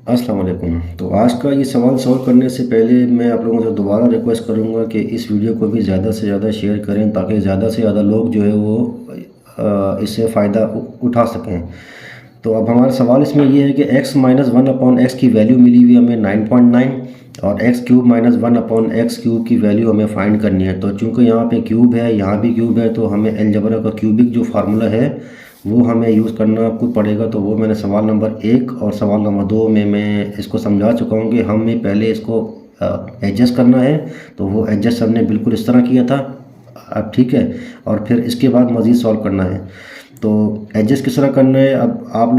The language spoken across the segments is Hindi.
अस्सलाम वालेकुम। तो आज का ये सवाल सॉल्व करने से पहले मैं आप लोगों से दोबारा रिक्वेस्ट करूँगा कि इस वीडियो को भी ज़्यादा से ज़्यादा शेयर करें ताकि ज़्यादा से ज़्यादा लोग जो है वो इससे फ़ायदा उठा सकें। तो अब हमारा सवाल इसमें ये है कि x minus one upon x की वैल्यू मिली हुई हमें 9.9 और x cube minus one upon x cube की वैल्यू हमें फाइंड करनी है। तो चूँकि यहाँ पे क्यूब है, यहाँ भी क्यूब है, तो हमें अलजेब्रा का क्यूबिक जो फार्मूला है वो हमें यूज़ करना को पड़ेगा। तो वो मैंने सवाल नंबर 1 और सवाल नंबर 2 में मैं इसको समझा चुका हूँ कि हमें पहले इसको एडजस्ट करना है। तो वो एडजस्ट हमने बिल्कुल इस तरह किया था। अब ठीक है, और फिर इसके बाद मज़ीद सॉल्व करना है। तो एडजस्ट किस तरह करना है, अब आप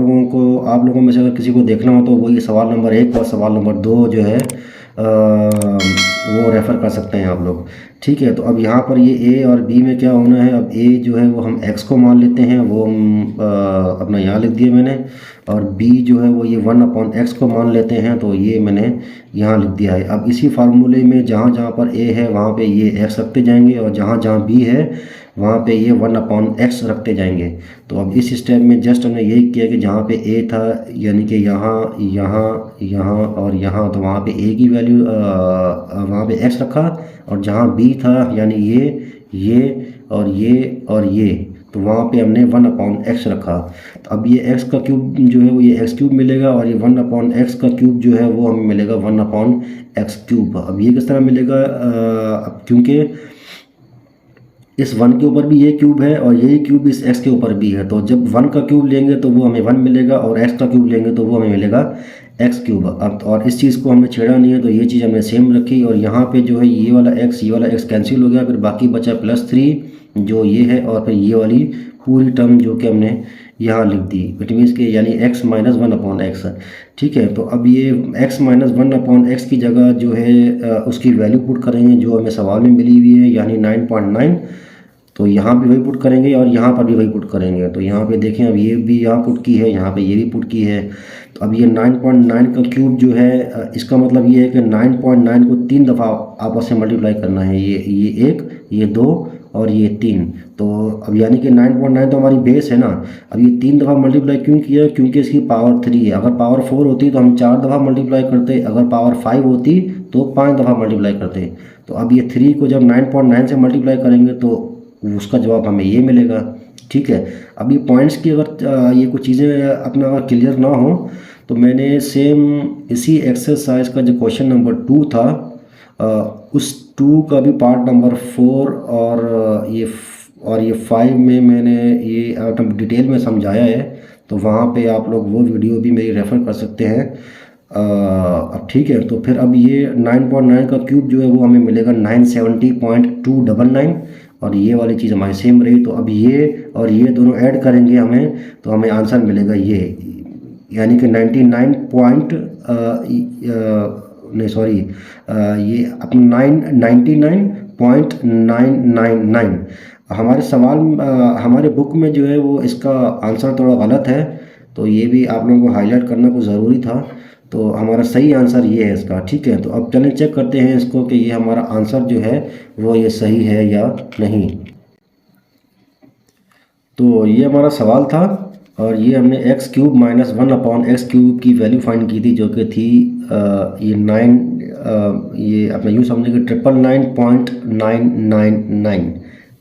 लोगों में से अगर किसी को देखना हो तो वो ये सवाल नंबर 1 और सवाल नंबर 2 जो है वो रेफ़र कर सकते हैं आप लोग। ठीक है, तो अब यहाँ पर ये ए और बी में क्या होना है, अब ए जो है वो हम एक्स को मान लेते हैं, वो हम अपना यहाँ लिख दिए मैंने। और बी जो है वो ये 1 अपॉन एक्स को मान लेते हैं, तो ये मैंने यहाँ लिख दिया है। अब इसी फार्मूले में जहाँ जहाँ पर ए है वहाँ पे ये एक्स रखते जाएंगे, और जहाँ जहाँ बी है वहाँ पे ये 1 अपॉन एक्स रखते जाएंगे। तो अब इस स्टेप में जस्ट हमने यही किया कि जहाँ पे ए था यानी कि यहाँ यहाँ यहाँ और यहाँ, तो वहाँ पे ए की वैल्यू वहाँ पे एक्स रखा, और जहाँ बी था यानी ये और ये, तो वहाँ पे हमने 1 अपॉन एक्स रखा। तो अब ये एक्स का क्यूब जो है वो ये एक्स क्यूब मिलेगा, और ये 1 अपॉन एक्स का क्यूब जो है वो हमें मिलेगा 1 अपॉन एक्स क्यूब। अब ये किस तरह मिलेगा, अब क्योंकि इस 1 के ऊपर भी ये क्यूब है और यही क्यूब इस x के ऊपर भी है, तो जब 1 का क्यूब लेंगे तो वो हमें 1 मिलेगा, और x का क्यूब लेंगे तो वो हमें मिलेगा x क्यूब। अब और इस चीज़ को हमने छेड़ा नहीं है, तो ये चीज़ हमने सेम रखी, और यहाँ पे जो है ये वाला x कैंसिल हो गया, फिर बाकी बचा +3 जो ये है, और फिर ये वाली पूरी टर्म जो कि हमने यहाँ लिख दी। इट मीन्स के यानी x माइनस 1 अपॉन एक्स। ठीक है, तो अब ये x माइनस 1 अपॉन एक्स की जगह जो है उसकी वैल्यू पुट करेंगे जो हमें सवाल में मिली हुई है, यानी 9.9। तो यहाँ भी वही पुट करेंगे और यहाँ पर भी वही पुट करेंगे। तो यहाँ पे देखें, अब ये भी यहाँ पुट की है, यहाँ पे ये भी पुट की है। तो अब ये 9.9 का क्यूब जो है इसका मतलब ये है कि 9.9 को 3 दफ़ा आपस में मल्टीप्लाई करना है, ये 1, ये 2 और ये 3। तो अब यानी कि 9.9 तो हमारी बेस है ना। अब ये 3 दफ़ा मल्टीप्लाई क्यों किया, क्योंकि इसकी पावर 3 है। अगर पावर 4 होती तो हम 4 दफ़ा मल्टीप्लाई करते, अगर पावर 5 होती तो 5 दफ़ा मल्टीप्लाई करते। तो अब ये 3 को जब 9.9 से मल्टीप्लाई करेंगे तो उसका जवाब हमें ये मिलेगा। ठीक है, अब ये पॉइंट्स की अगर ये कुछ चीज़ें अपना अगर क्लियर ना हो तो मैंने सेम इसी एक्सरसाइज का जो क्वेश्चन नंबर 2 था उस 2 का भी पार्ट नंबर 4 और ये 5 में मैंने ये डिटेल में समझाया है। तो वहाँ पे आप लोग वो वीडियो भी मेरी रेफ़र कर सकते हैं। अब ठीक है, तो फिर अब ये 9.9 का क्यूब जो है वो हमें मिलेगा 970.299, और ये वाली चीज़ हमारी सेम रही। तो अब ये और ये दोनों ऐड करेंगे हमें, तो हमें आंसर मिलेगा ये, यानी कि 99 पॉइंट नहीं सॉरी ये अपना 99.999। हमारे सवाल हमारे बुक में जो है वो इसका आंसर थोड़ा गलत है, तो ये भी आप लोगों को हाईलाइट करना को ज़रूरी था। तो हमारा सही आंसर ये है इसका। ठीक है, तो अब चलें चेक करते हैं इसको कि ये हमारा आंसर जो है वो ये सही है या नहीं। तो ये हमारा सवाल था, और ये हमने x cube minus 1 upon x cube की वैल्यू फाइंड की थी, जो कि थी ये 9 ये अपना यूँ समझे कि 999.999।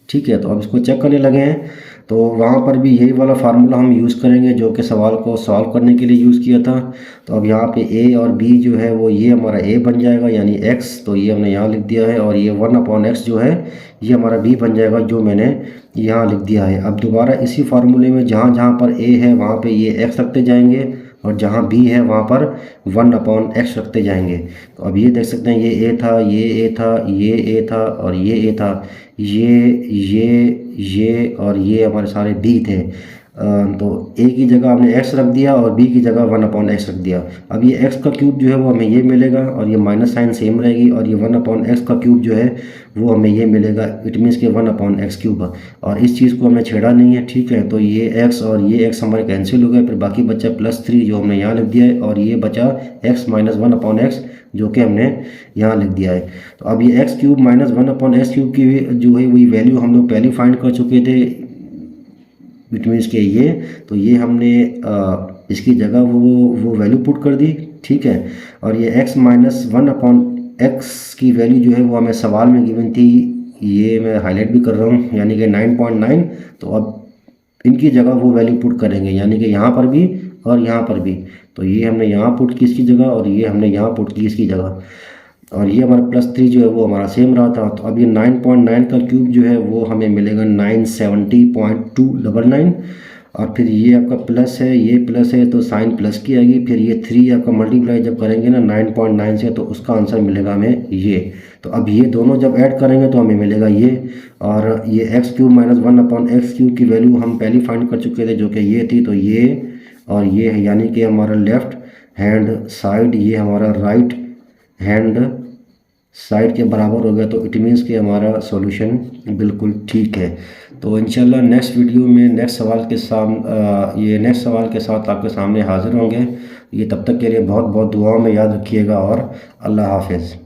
ठीक है, तो अब इसको चेक करने लगे हैं। तो वहाँ पर भी यही वाला फार्मूला हम यूज़ करेंगे जो कि सवाल को सॉल्व करने के लिए यूज़ किया था। तो अब यहाँ पे ए और बी जो है वो ये हमारा ए बन जाएगा यानी एक्स, तो ये हमने यहाँ लिख दिया है, और ये 1 अपॉन एक्स जो है ये हमारा बी बन जाएगा जो मैंने यहाँ लिख दिया है। अब दोबारा इसी फार्मूले में जहाँ जहाँ पर ए है वहाँ पे ये एक्स रखते जाएंगे, और जहाँ बी है वहाँ पर 1 अपॉन एक्स रखते जाएंगे। तो अब ये देख सकते हैं ये ए था, ये ए था, ये ए था और ये ए था, ये और ये हमारे सारे बी थे। तो ए की जगह हमने एक्स रख दिया और बी की जगह 1 अपॉन एक्स रख दिया। अब ये एक्स का क्यूब जो है वो हमें ये मिलेगा, और ये माइनस साइन सेम रहेगी, और ये 1 अपॉन एक्स का क्यूब जो है वो हमें ये मिलेगा। इट मीन्स के 1 अपॉन एक्स क्यूब, और इस चीज़ को हमने छेड़ा नहीं है। ठीक है, तो ये एक्स और ये एक्स हमारे कैंसिल हो गए, फिर बाकी बचा +3 जो हमने यहाँ लिख दिया है, और ये बचा एक्स माइनस 1 अपॉन एक्स जो कि हमने यहाँ लिख दिया है। तो अब ये x cube minus 1 upon x cube की जो है वही वैल्यू हम लोग पहले फाइंड कर चुके थे। इट मीन्स के ये, तो ये हमने इसकी जगह वो वैल्यू पुट कर दी, ठीक है। और ये x माइनस 1/x की वैल्यू जो है वो हमें सवाल में गिवन थी, ये मैं हाईलाइट भी कर रहा हूँ, यानी कि 9.9। तो अब इनकी जगह वो वैल्यू पुट करेंगे, यानी कि यहाँ पर भी और यहाँ पर भी। तो ये हमने यहाँ पुट की इसकी जगह और ये हमने यहाँ पुट की इसकी जगह, और ये हमारा +3 जो है वो हमारा सेम रहा था। तो अब ये 9.9 का क्यूब जो है वो हमें मिलेगा 970.299। और फिर ये आपका प्लस है, ये प्लस है तो साइन प्लस की आएगी। फिर ये 3 आपका मल्टीप्लाई जब करेंगे ना 9.9 से, तो उसका आंसर मिलेगा हमें ये। तो अब ये दोनों जब ऐड करेंगे तो हमें मिलेगा ये। और ये x³ माइनस 1/x³ की वैल्यू हम पहले फाइंड कर चुके थे, जो कि ये थी। तो ये और ये है, यानी कि हमारा लेफ़्ट हैंड साइड ये हमारा राइट हैंड साइड के बराबर हो गया। तो इट मीन्स कि हमारा सॉल्यूशन बिल्कुल ठीक है। तो इंशाल्लाह नेक्स्ट वीडियो में नेक्स्ट सवाल के साथ आपके सामने हाजिर होंगे। ये तब तक के लिए बहुत बहुत दुआओं में याद रखिएगा और अल्लाह हाफिज़।